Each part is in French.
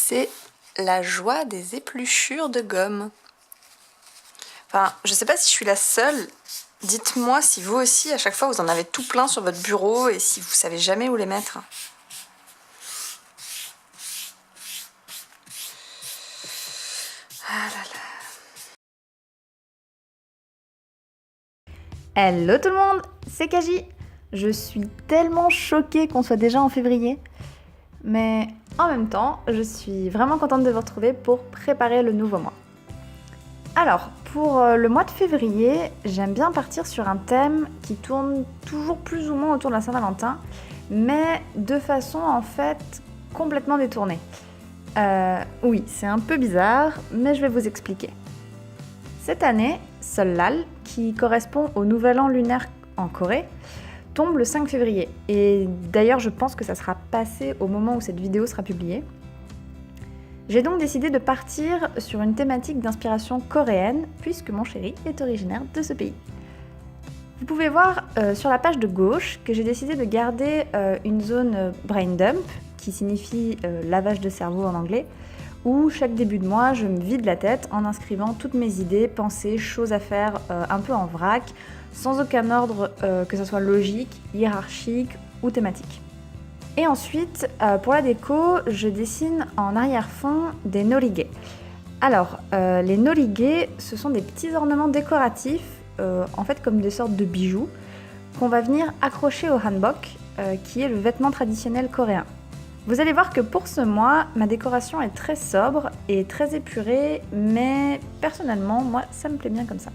c'est la joie des épluchures de gomme. Enfin, je sais pas si je suis la seule. Dites-moi si vous aussi, à chaque fois, vous en avez tout plein sur votre bureau et si vous savez jamais où les mettre. Ah là là. Hello tout le monde, c'est Kaji. Je suis tellement choquée qu'on soit déjà en février. Mais en même temps, je suis vraiment contente de vous retrouver pour préparer le nouveau mois. Alors, pour le mois de février, j'aime bien partir sur un thème qui tourne toujours plus ou moins autour de la Saint-Valentin, mais de façon en fait complètement détournée. Oui, c'est un peu bizarre, mais je vais vous expliquer. Cette année, Seollal, qui correspond au nouvel an lunaire en Corée, tombe le 5 février. Et d'ailleurs, je pense que ça sera passé au moment où cette vidéo sera publiée. J'ai donc décidé de partir sur une thématique d'inspiration coréenne, puisque mon chéri est originaire de ce pays. Vous pouvez voir sur la page de gauche que j'ai décidé de garder une zone brain dump, qui signifie lavage de cerveau en anglais, où chaque début de mois, je me vide la tête en inscrivant toutes mes idées, pensées, choses à faire un peu en vrac, sans aucun ordre que ce soit logique, hiérarchique ou thématique. Et ensuite, pour la déco, je dessine en arrière-fond des norige. Alors, les norige, ce sont des petits ornements décoratifs, en fait comme des sortes de bijoux, qu'on va venir accrocher au hanbok, qui est le vêtement traditionnel coréen. Vous allez voir que pour ce mois, ma décoration est très sobre et très épurée, mais personnellement, moi, ça me plaît bien comme ça.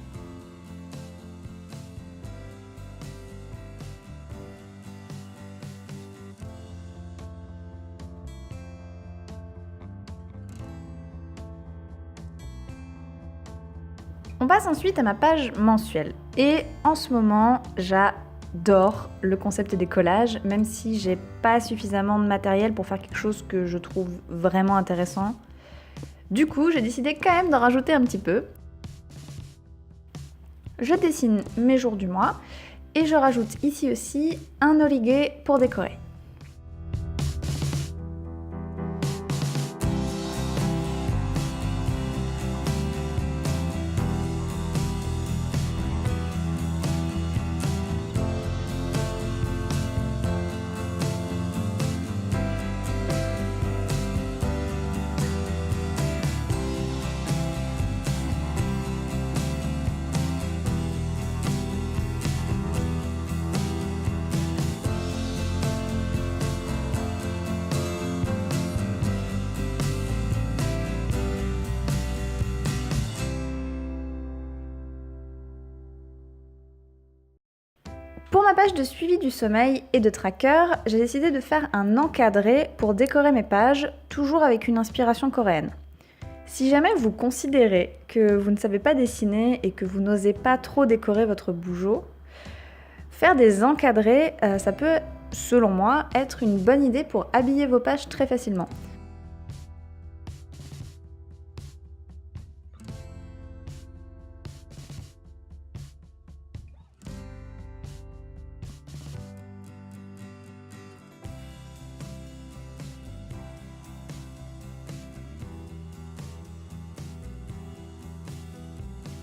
On passe ensuite à ma page mensuelle. Et en ce moment, j'adore le concept des collages, même si j'ai pas suffisamment de matériel pour faire quelque chose que je trouve vraiment intéressant. Du coup, j'ai décidé quand même d'en rajouter un petit peu. Je dessine mes jours du mois et je rajoute ici aussi un norige pour décorer. Pour ma page de suivi du sommeil et de tracker, j'ai décidé de faire un encadré pour décorer mes pages, toujours avec une inspiration coréenne. Si jamais vous considérez que vous ne savez pas dessiner et que vous n'osez pas trop décorer votre bougeot, faire des encadrés, ça peut, selon moi, être une bonne idée pour habiller vos pages très facilement.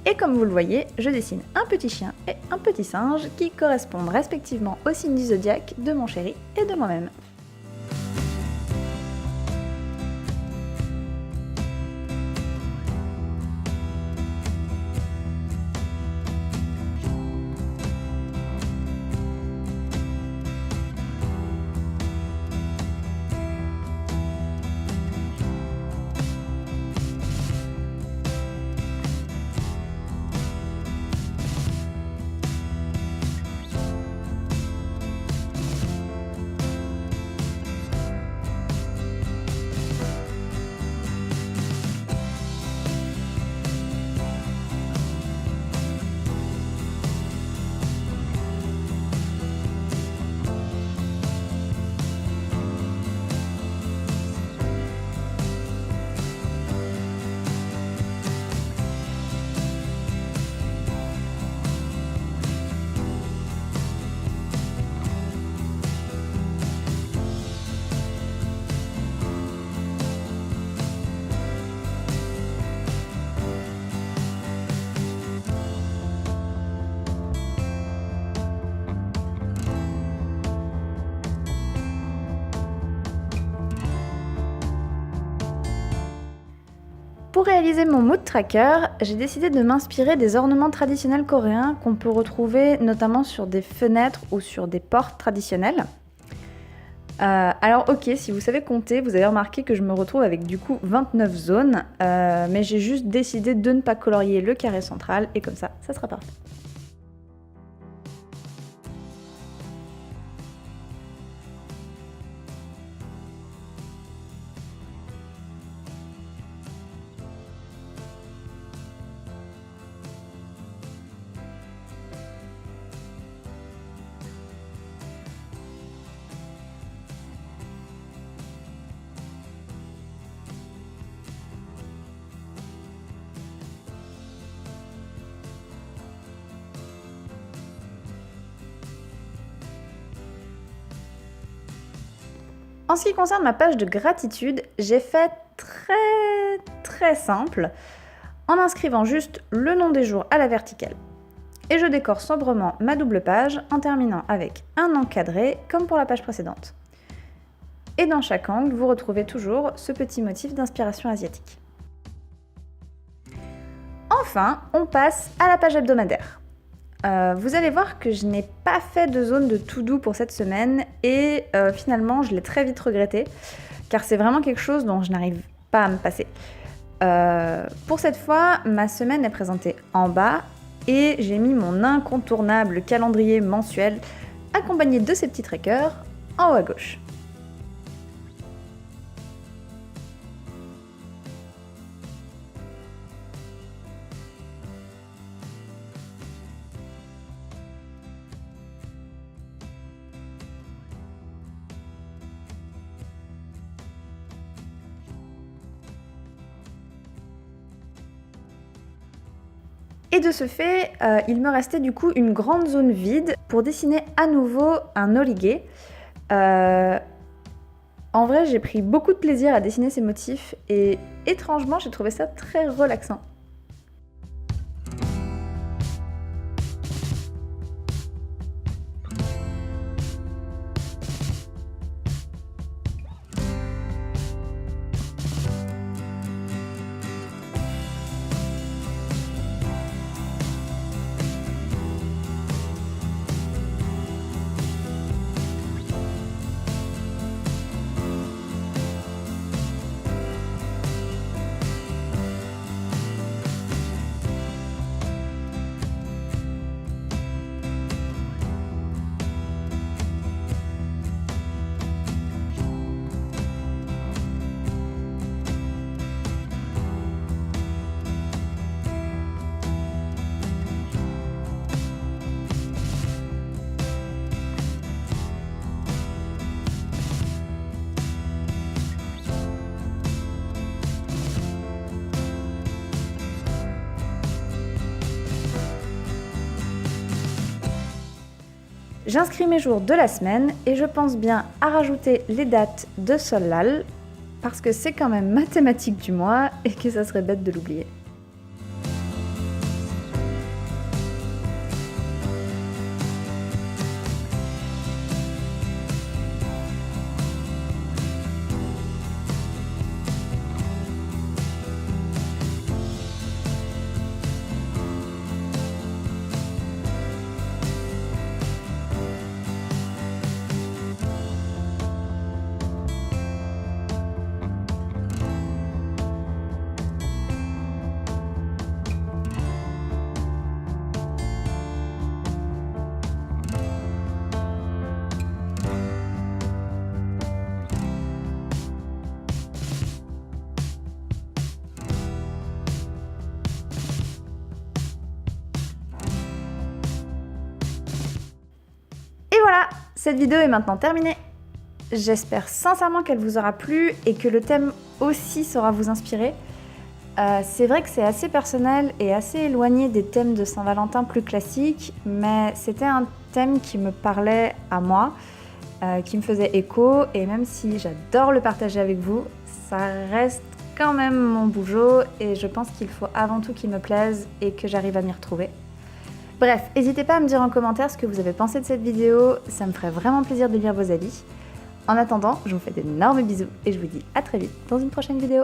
Et comme vous le voyez, je dessine un petit chien et un petit singe qui correspondent respectivement au signe du zodiaque de mon chéri et de moi-même. Pour réaliser mon mood tracker, j'ai décidé de m'inspirer des ornements traditionnels coréens qu'on peut retrouver notamment sur des fenêtres ou sur des portes traditionnelles. Alors ok, si vous savez compter, vous avez remarqué que je me retrouve avec du coup 29 zones, mais j'ai juste décidé de ne pas colorier le carré central et comme ça sera parfait. En ce qui concerne ma page de gratitude, j'ai fait très simple, en inscrivant juste le nom des jours à la verticale. Et je décore sobrement ma double page en terminant avec un encadré comme pour la page précédente. Et dans chaque angle, vous retrouvez toujours ce petit motif d'inspiration asiatique. Enfin, on passe à la page hebdomadaire. Vous allez voir que je n'ai pas fait de zone de to-do pour cette semaine et finalement je l'ai très vite regretté car c'est vraiment quelque chose dont je n'arrive pas à me passer. Pour cette fois, ma semaine est présentée en bas et j'ai mis mon incontournable calendrier mensuel accompagné de ces petits trackers en haut à gauche. Et de ce fait, il me restait du coup une grande zone vide pour dessiner à nouveau un oliguet. En vrai, j'ai pris beaucoup de plaisir à dessiner ces motifs et étrangement, j'ai trouvé ça très relaxant. J'inscris mes jours de la semaine et je pense bien à rajouter les dates de Solal parce que c'est quand même ma thématique du mois et que ça serait bête de l'oublier. Voilà, cette vidéo est maintenant terminée. J'espère sincèrement qu'elle vous aura plu et que le thème aussi saura vous inspirer. C'est vrai que c'est assez personnel et assez éloigné des thèmes de Saint-Valentin plus classiques, mais c'était un thème qui me parlait à moi, qui me faisait écho, et même si j'adore le partager avec vous, ça reste quand même mon bougeot et je pense qu'il faut avant tout qu'il me plaise et que j'arrive à m'y retrouver. Bref, n'hésitez pas à me dire en commentaire ce que vous avez pensé de cette vidéo, ça me ferait vraiment plaisir de lire vos avis. En attendant, je vous fais d'énormes bisous et je vous dis à très vite dans une prochaine vidéo.